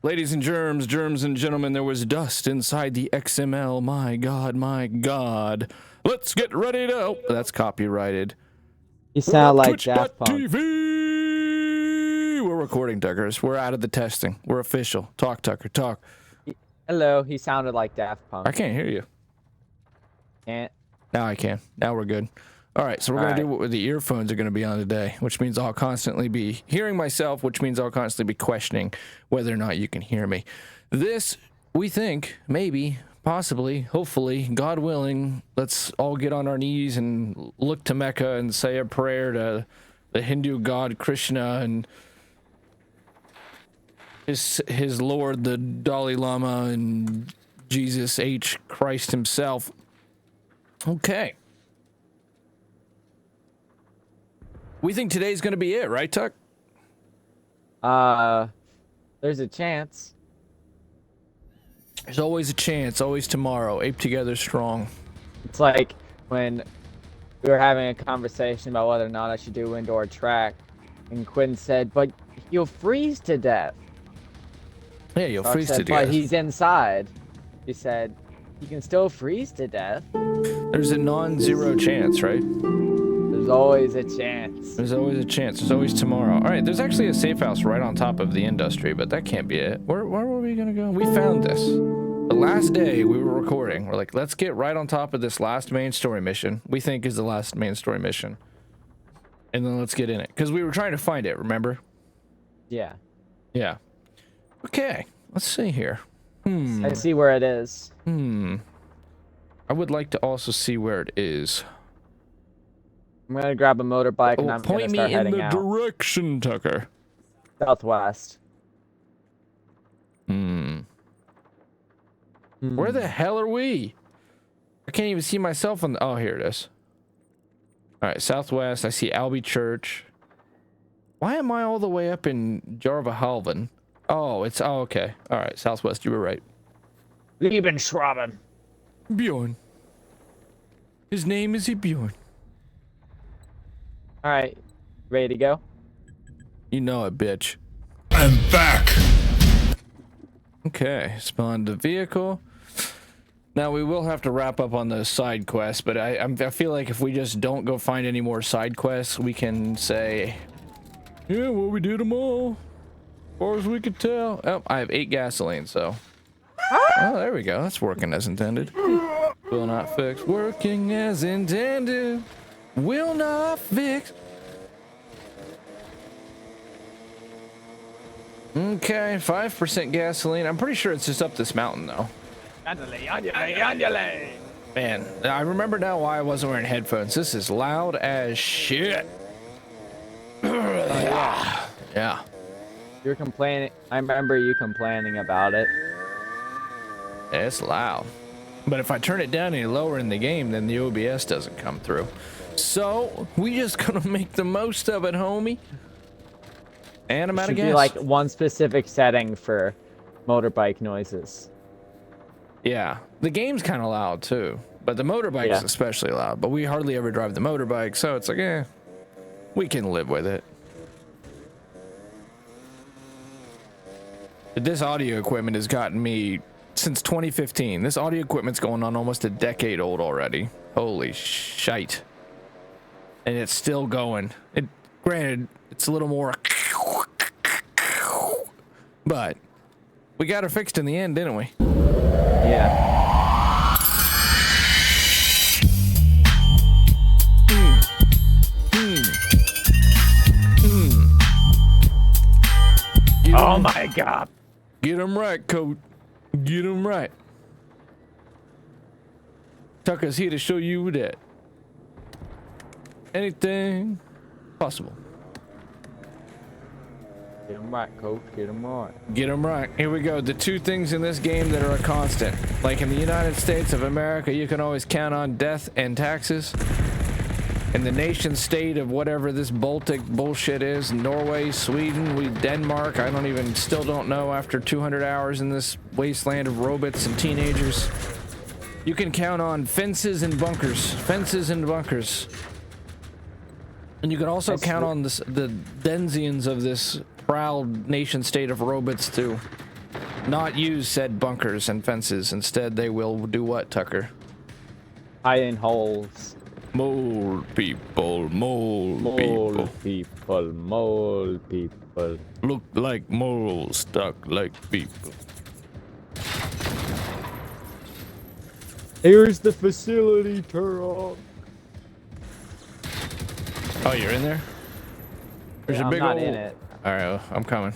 Ladies and germs and gentlemen, there was dust inside the XML. My God, my God. Let's get ready to... Oh, that's copyrighted. You sound like Daft Punk. We're recording, Tuckers. We're out of the testing. We're official. Talk, Tucker, talk. Hello, he sounded like Daft Punk. I can't hear you. Can't? Now I can. Now we're good. All right, so we're going to do what the earphones are going to be on today, which means I'll constantly be hearing myself, which means I'll constantly be questioning whether or not you can hear me. This, we think, maybe, possibly, hopefully, God willing, let's all get on our knees and look to Mecca and say a prayer to the Hindu god Krishna and his Lord, the Dalai Lama, and Jesus H. Christ himself. Okay. We think today's going to be it, right, Tuck? There's a chance. There's always a chance, always tomorrow. Ape together strong. It's like when we were having a conversation about whether or not I should do indoor track, and Quinn said, but you'll freeze to death. Yeah, you'll freeze to death. But he's inside. He said, you can still freeze to death. There's a non-zero chance, right? There's always a chance. There's always a chance. There's always tomorrow. All right, there's actually a safe house right on top of the industry, but that can't be it. Where were we going to go? We found this. The last day we were recording, we're like, let's get right on top of this last main story mission. We think is the last main story mission. And then let's get in it. Because we were trying to find it, remember? Yeah. Yeah. Okay, let's see here. I see where it is. I would like to also see where it is. I'm gonna grab a motorbike and I'm gonna start heading out. Point me in the direction, Tucker. Southwest. Where the hell are we? I can't even see myself on the... Oh, here it is. All right, southwest. I see Albee Church. Why am I all the way up in Jarvahalven? Oh, it's... Oh, okay. All right, southwest. You were right. Liebenschwaben. Bjorn. His name is Bjorn. All right, ready to go? You know it, bitch. I'm back. Okay, spawn the vehicle. Now we will have to wrap up on those side quests, but I feel like if we just don't go find any more side quests, we can say, yeah, well, we did them all, as far as we could tell. Oh, I have 8 gasoline, so. Oh, there we go. That's working as intended. Will not fix. Working as intended. Will not fix. Okay, 5% gasoline. I'm pretty sure it's just up this mountain, though. Man, I remember now why I wasn't wearing headphones. This is loud as shit. Yeah. You're complaining. I remember you complaining about it. It's loud. But if I turn it down any lower in the game, then the OBS doesn't come through. So, we just gonna make the most of it, homie. And I'm out of gas. Should be like one specific setting for motorbike noises. Yeah, the game's kind of loud too, but the motorbike is especially loud. But we hardly ever drive the motorbike, so it's like, we can live with it. This audio equipment has gotten me since 2015. This audio equipment's going on almost a decade old already. Holy shite. And it's still going. Granted, it's a little more, but we got her fixed in the end, didn't we? Yeah. Oh my God. Get him right, Coach. Get him right. Tucker's here to show you that anything possible. Get him right, Coach. Get him right. Get him right. Here we go. The 2 things in this game that are a constant. Like in the United States of America, you can always count on death and taxes. In the nation state of whatever this Baltic bullshit is, Norway, Sweden, Denmark, still don't know after 200 hours in this wasteland of robots and teenagers. You can count on fences and bunkers. Fences and bunkers. And you can also count on the denizens of this proud nation state of robots too. not use said bunkers and fences. Instead, they will do what, Tucker? Hide in holes. Mole people, mole Mole people. people, mole people. Look like moles, stuck like people. Here's the facility turret. Oh, you're in there? There's a I'm big not old... in it. All right, well, I'm coming.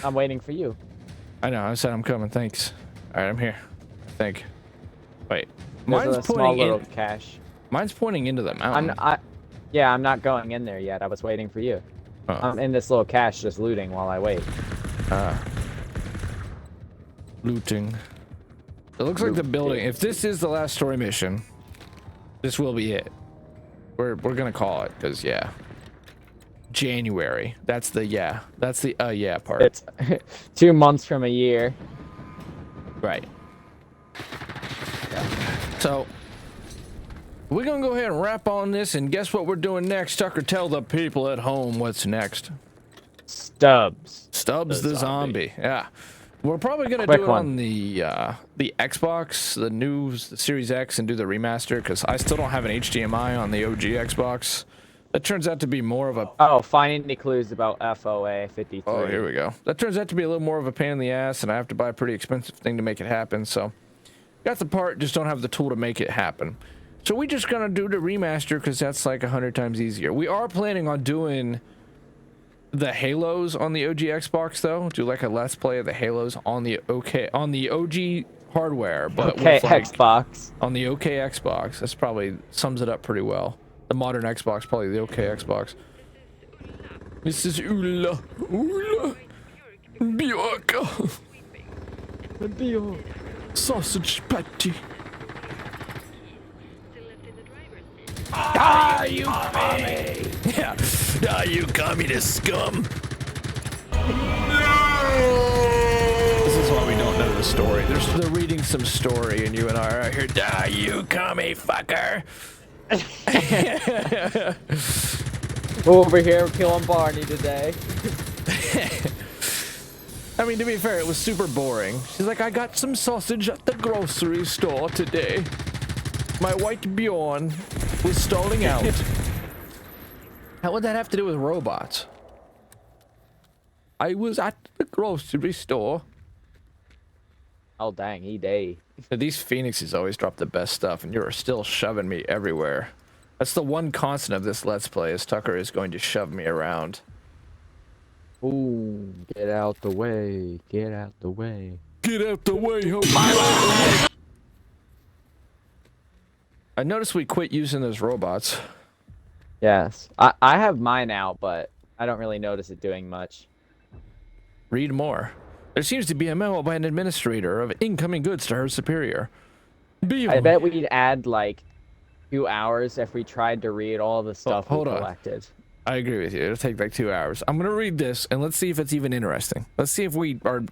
I'm waiting for you. I know, I said I'm coming, thanks. All right, I'm here. I think. Wait. There's a small little cache. Mine's pointing into the mountain. Yeah, I'm not going in there yet. I was waiting for you. Oh. I'm in this little cache just looting while I wait. Looting. It looks like the building. If this is the last story mission, this will be it. We're gonna call it, because yeah. January. That's the yeah. That's the yeah part. It's 2 months from a year. Right. So we're gonna go ahead and wrap on this, and guess what we're doing next? Tucker, tell the people at home what's next. Stubbs the zombie. Yeah, we're probably gonna Quick do it one. on the Xbox, the Series X, and do the remaster, because I still don't have an HDMI on the OG Xbox. That turns out to be more of a... Oh, finding the clues about FOA 53. Oh, here we go. That turns out to be a little more of a pain in the ass, and I have to buy a pretty expensive thing to make it happen, so... Got the part, just don't have the tool to make it happen. So we just gonna do the remaster, because that's like 100 times easier. We are planning on doing the Halos on the OG Xbox, though. Do like a Let's Play of the Halos on the OG hardware, but okay, with, like, Xbox. on the OK Xbox. That's probably sums it up pretty well. The modern Xbox, probably the OK Xbox. This is Ula Bjorka sausage patty. Ah, you commie! Yeah, ah, you communist scum. This is why we don't know the story. They're reading some story, and you and I are out here. Ah, you commie fucker. Over here killing Barney today. I mean, to be fair, it was super boring. She's like, I got some sausage at the grocery store today. My white Bjorn was stalling out. How would that have to do with robots? I was at the grocery store. Oh dang, he day. These Phoenixes always drop the best stuff, and you're still shoving me everywhere. That's the one constant of this Let's Play, is Tucker is going to shove me around. Ooh, get out the way. Get out the way. Get out the way, homie. I noticed we quit using those robots. Yes. I have mine out, but I don't really notice it doing much. Read more. There seems to be a memo by an administrator of incoming goods to her superior. I bet we'd add like 2 hours if we tried to read all the stuff we collected. I agree with you. It'll take like 2 hours. I'm gonna read this and let's see if it's even interesting. Let's see if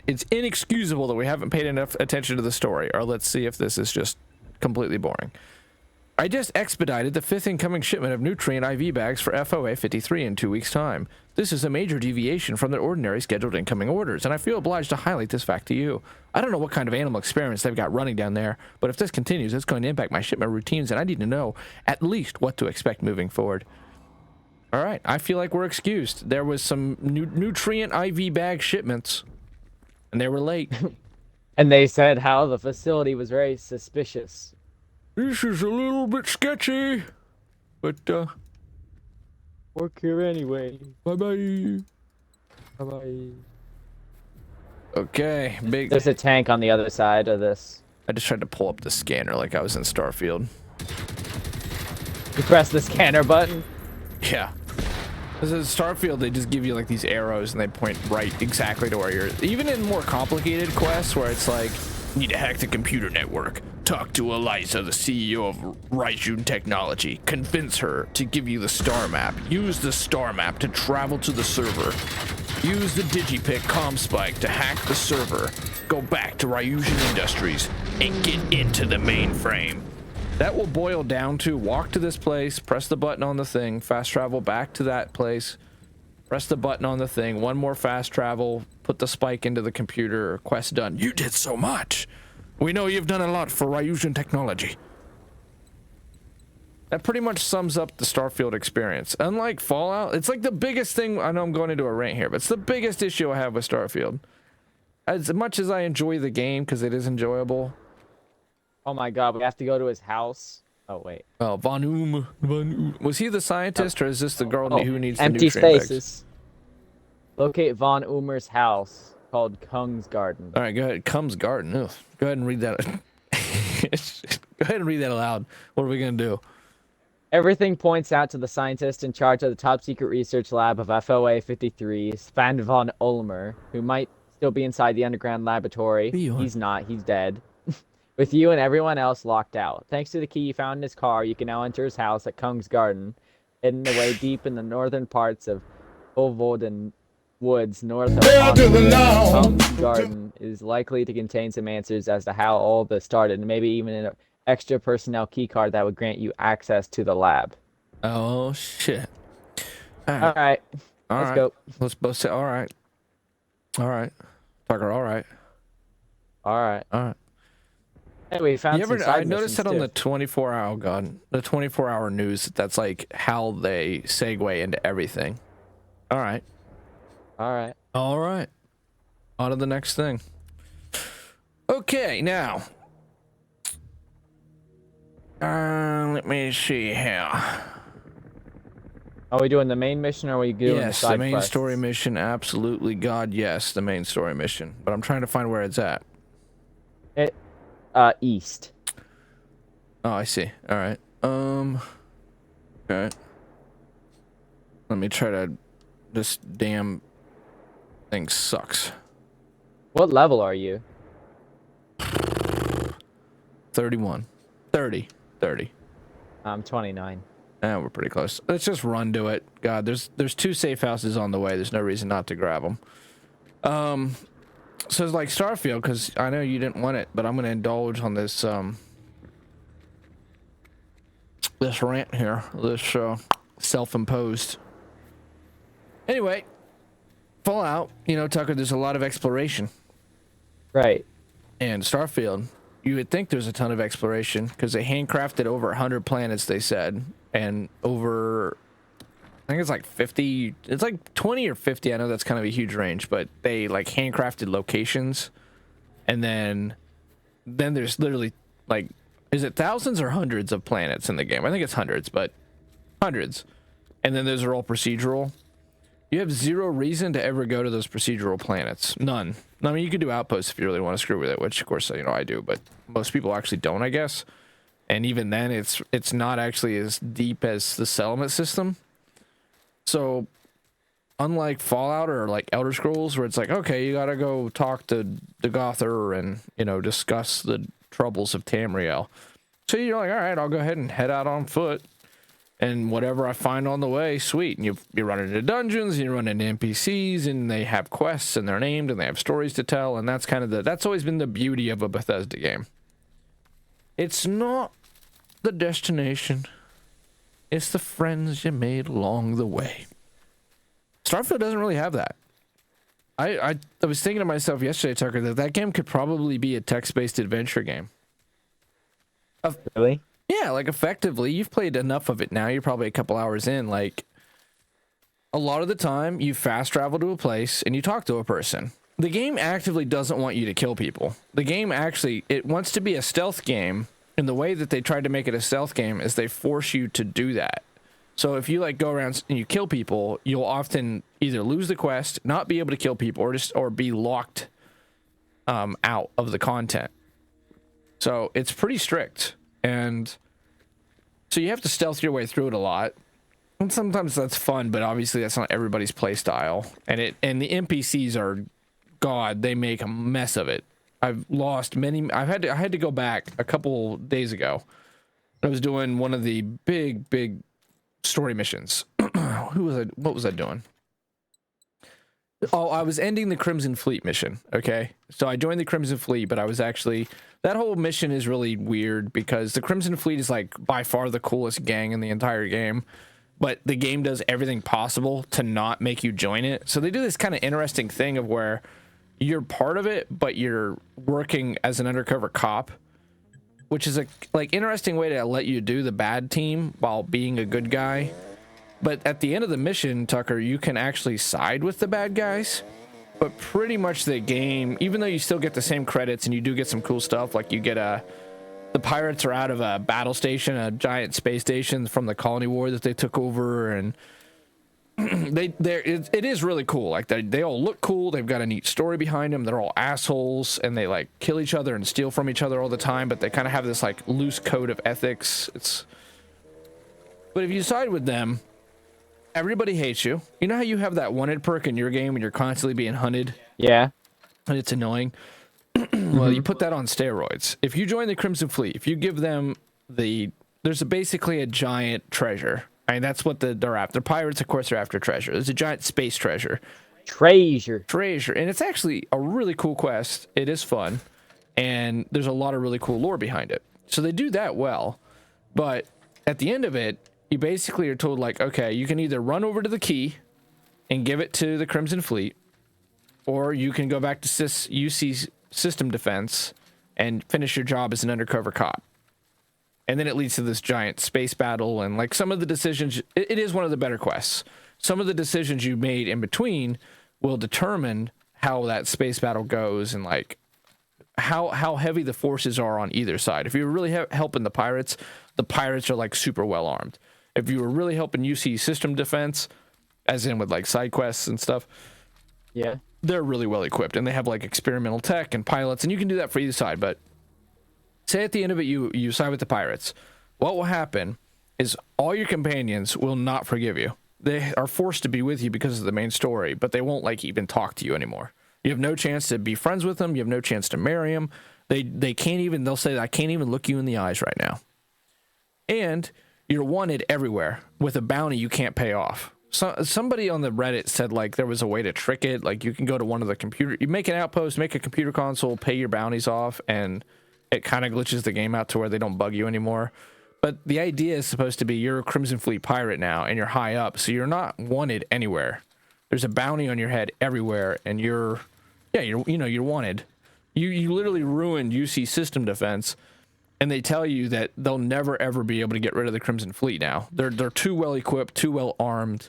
it's inexcusable that we haven't paid enough attention to the story, or let's see if this is just completely boring. I just expedited the 5th incoming shipment of nutrient IV bags for FOA 53 in 2 weeks' time. This is a major deviation from the ordinary scheduled incoming orders, and I feel obliged to highlight this fact to you. I don't know what kind of animal experiments they've got running down there, but if this continues, it's going to impact my shipment routines, and I need to know at least what to expect moving forward. All right, I feel like we're excused. There was some nutrient IV bag shipments, and they were late. And they said how the facility was very suspicious. This is a little bit sketchy, but work here anyway. Bye-bye. Bye-bye. Okay, big... There's a tank on the other side of this. I just tried to pull up the scanner like I was in Starfield. You press the scanner button? Yeah. Because in Starfield, they just give you like these arrows and they point right exactly to where you're... Even in more complicated quests where it's like, need to hack the computer network. Talk to Eliza, the CEO of Raijun Technology. Convince her to give you the star map. Use the star map to travel to the server. Use the Digipic ComSpike to hack the server. Go back to Ryujin Industries and get into the mainframe. That will boil down to walk to this place, press the button on the thing, fast travel back to that place, press the button on the thing, one more fast travel, put the spike into the computer, quest done. You did so much. We know you've done a lot for Ryusian technology. That pretty much sums up the Starfield experience. Unlike Fallout, it's like the biggest thing. I know I'm going into a rant here, but it's the biggest issue I have with Starfield. As much as I enjoy the game because it is enjoyable. Oh my god, we have to go to his house. Oh wait. Oh, Von Oom. Was he the scientist, or is this the girl who needs the empty nutrient spaces? Locate Von Oomer's house called Kung's Garden. All right, go ahead. Kung's Garden. Ugh. Go ahead and read that. Go ahead and read that aloud. What are we gonna do? Everything points out to the scientist in charge of the top secret research lab of FOA 53, Sven von Ulmer, who might still be inside the underground laboratory. He's not. He's dead. With you and everyone else locked out. Thanks to the key you found in his car, you can now enter his house at Kung's Garden, hidden away deep in the northern parts of Ulvoden Woods, north of Kung's Garden is likely to contain some answers as to how all this started, and maybe even an extra personnel keycard that would grant you access to the lab. Oh shit! All right. Let's go. Let's both say all right. All right, Tucker. All right. All right. All right. Hey, we found some side I noticed that on missions, the 24-hour the 24-hour news. That's like how they segue into everything. All right. All right. All right. On to the next thing. Okay, now. Let me see here. Are we doing the main mission, or are we doing yes, the main story mission? Absolutely, God, yes, the main story mission. But I'm trying to find where it's at. East. Oh, I see. All right. Okay. Let me try to. This damn thing sucks. What level are you? 31. 30. 30. I'm 29. We're pretty close. Let's just run to it. God, there's 2 safe houses on the way. There's no reason not to grab them. So it's like Starfield, because I know you didn't want it, but I'm going to indulge on this this rant here, this self-imposed. Anyway, Fallout, you know, Tucker, there's a lot of exploration. Right. And Starfield, you would think there's a ton of exploration, because they handcrafted over 100 planets, they said, and over, I think it's like 50, it's like 20 or 50, I know that's kind of a huge range, but they like handcrafted locations, and then there's literally like, is it thousands or hundreds of planets in the game? I think it's hundreds, but hundreds. And then those are all procedural. You have zero reason to ever go to those procedural planets. None. I mean, you could do outposts if you really want to screw with it, which of course, you know, I do, but most people actually don't, I guess. And even then, it's not actually as deep as the settlement system. So, unlike Fallout or like Elder Scrolls, where it's like, okay, you gotta go talk to the Gother and, you know, discuss the troubles of Tamriel. So you're like, all right, I'll go ahead and head out on foot. And whatever I find on the way, sweet. And you run into dungeons, and you run into NPCs, and they have quests, and they're named, and they have stories to tell, and that's kind of that's always been the beauty of a Bethesda game. It's not the destination. It's the friends you made along the way. Starfield doesn't really have that. I was thinking to myself yesterday, Tucker, that game could probably be a text-based adventure game. Really? Yeah, like effectively, you've played enough of it now. You're probably a couple hours in. Like, a lot of the time, you fast travel to a place and you talk to a person. The game actively doesn't want you to kill people. The game actually, it wants to be a stealth game. And the way that they tried to make it a stealth game is they force you to do that. So if you like go around and you kill people, you'll often either lose the quest, not be able to kill people, or be locked out of the content. So it's pretty strict. And so you have to stealth your way through it a lot. And sometimes that's fun, but obviously that's not everybody's play style. And the NPCs are, God, they make a mess of it. I've lost many. I had to go back a couple days ago. I was doing one of the big story missions. What was I doing? Oh, I was ending the Crimson Fleet mission. Okay, so I joined the Crimson Fleet, but I was actually, that whole mission is really weird because the Crimson Fleet is like by far the coolest gang in the entire game, but the game does everything possible to not make you join it. So they do this kind of interesting thing of where you're part of it, but you're working as an undercover cop, which is a like interesting way to let you do the bad team while being a good guy. But at the end of the mission, Tucker, you can actually side with the bad guys. But pretty much the game, even though you still get the same credits and you do get some cool stuff, like you get the pirates are out of a battle station, a giant space station from the colony war that they took over, and it is really cool. Like they all look cool. They've got a neat story behind them. They're all assholes and they like kill each other and steal from each other all the time, but they kind of have this like loose code of ethics. But if you side with them, everybody hates you. You know how you have that wanted perk in your game when you're constantly being hunted? Yeah. And it's annoying. Well, you put that on steroids. If you join the Crimson Fleet, if you give them there's basically a giant treasure. I mean, that's what they're after. Pirates, of course, are after treasure. There's a giant space treasure. Treasure. And it's actually a really cool quest. It is fun. And there's a lot of really cool lore behind it. So they do that well. But at the end of it, you basically are told, like, okay, you can either run over to the key and give it to the Crimson Fleet, or you can go back to UC system defense and finish your job as an undercover cop. And then it leads to this giant space battle, and like some of the decisions, it is one of the better quests. Some of the decisions you made in between will determine how that space battle goes, and like how heavy the forces are on either side. If you're really helping the pirates are like super well armed. If you were really helping UC system defense, as in with like side quests and stuff, yeah, they're really well equipped, and they have like experimental tech and pilots, and you can do that for either side. But say at the end of it, you side with the pirates. What will happen is all your companions will not forgive you. They are forced to be with you because of the main story, but they won't like even talk to you anymore. You have no chance to be friends with them. You have no chance to marry them. They can't even, they'll say, I can't even look you in the eyes right now. And you're wanted everywhere with a bounty you can't pay off. So somebody on the Reddit said like there was a way to trick it. Like you can go to one of the you make an outpost, make a computer console, pay your bounties off, and it kind of glitches the game out to where they don't bug you anymore. But the idea is supposed to be you're a Crimson Fleet pirate now, and you're high up, so you're not wanted anywhere. There's a bounty on your head everywhere, and you're wanted. You literally ruined UC system defense, and they tell you that they'll never ever be able to get rid of the Crimson Fleet now. They're too well equipped, too well armed.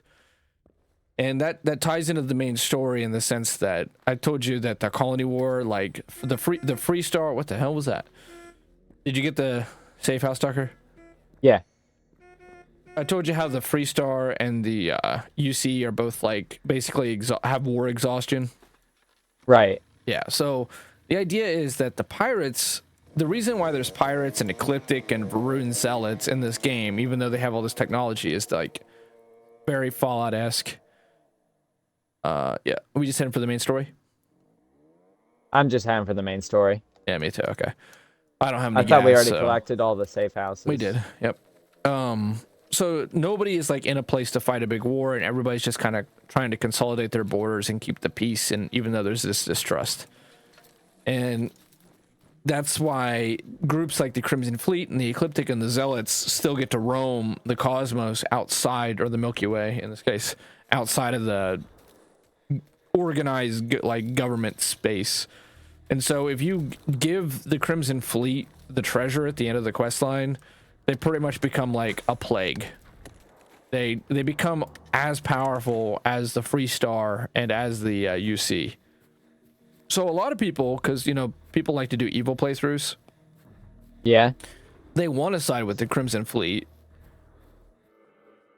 And that ties into the main story in the sense that I told you that the colony war, like the free star, what the hell was that? Did you get the safe house, Tucker? Yeah. I told you how the free star and the UC are both like basically have war exhaustion. Right. Yeah. So the idea is that the pirates, the reason why there's pirates and ecliptic and Varun zealots in this game, even though they have all this technology, is like very Fallout-esque. Yeah, we just heading for the main story. I'm just heading for the main story. Yeah, me too. Okay, I don't have any I thought gas, we already so collected all the safe houses. we did. Yep. So nobody is like in a place to fight a big war, and everybody's just kind of trying to consolidate their borders and keep the peace. And even though there's this distrust, and that's why groups like the Crimson Fleet and the Ecliptic and the Zealots still get to roam the cosmos outside, or the Milky Way in this case, outside of the organized like government space. And so if you give the Crimson Fleet the treasure at the end of the quest line, they pretty much become like a plague. They become as powerful as the Free Star and as the UC. So a lot of people, because you know people like to do evil playthroughs, yeah, they want to side with the Crimson Fleet.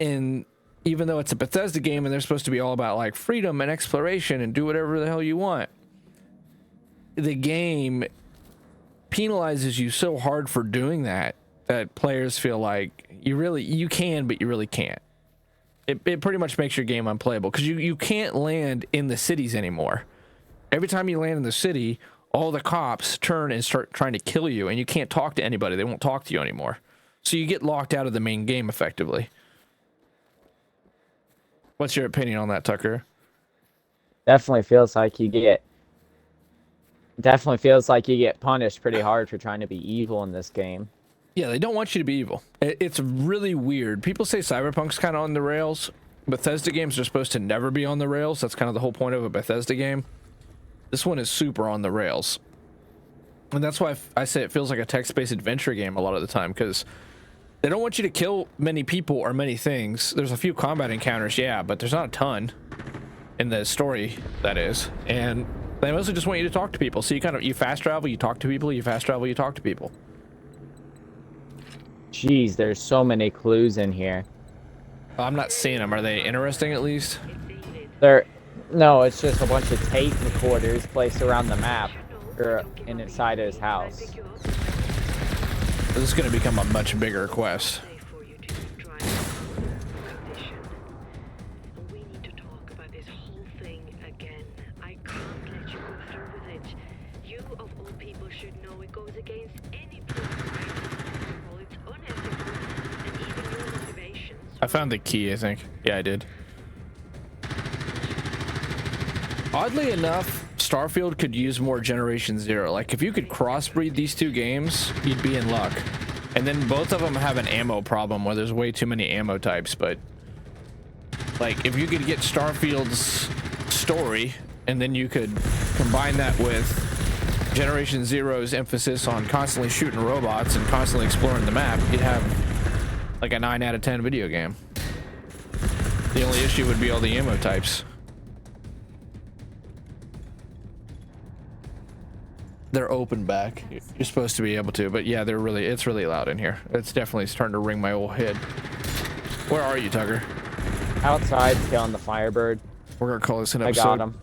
And even though it's a Bethesda game and they're supposed to be all about like freedom and exploration and do whatever the hell you want, the game penalizes you so hard for doing that players feel like you can, but you really can't. It pretty much makes your game unplayable because you can't land in the cities anymore. Every time you land in the city, all the cops turn and start trying to kill you, and you can't talk to anybody. They won't talk to you anymore. So you get locked out of the main game effectively. What's your opinion on that, Tucker? definitely feels like you get punished pretty hard for trying to be evil in this game. Yeah, they don't want you to be evil. It's really weird. People say Cyberpunk's kind of on the rails. Bethesda games are supposed to never be on the rails. That's kind of the whole point of a Bethesda game. This one is super on the rails. And that's why I say it feels like a text-based adventure game a lot of the time, because they don't want you to kill many people or many things. There's a few combat encounters, yeah, but there's not a ton in the story, that is. And they mostly just want you to talk to people. So you fast travel, you talk to people, you fast travel, you talk to people. Jeez, there's so many clues in here. I'm not seeing them. Are they interesting at least? No, it's just a bunch of tape recorders placed around the map or inside his house. This is going to become a much bigger quest. I found the key, I think. Yeah, I did. Oddly enough, Starfield could use more Generation Zero. Like, if you could crossbreed these two games, you'd be in luck. And then both of them have an ammo problem where there's way too many ammo types, but like, if you could get Starfield's story and then you could combine that with Generation Zero's emphasis on constantly shooting robots and constantly exploring the map, you'd have like a 9 out of 10 video game. The only issue would be all the ammo types. They're open back. You're supposed to be able to, but yeah, it's really loud in here. It's definitely starting to ring my old head. Where are you, Tucker? Outside, killing the Firebird. We're gonna call this an I episode. got him.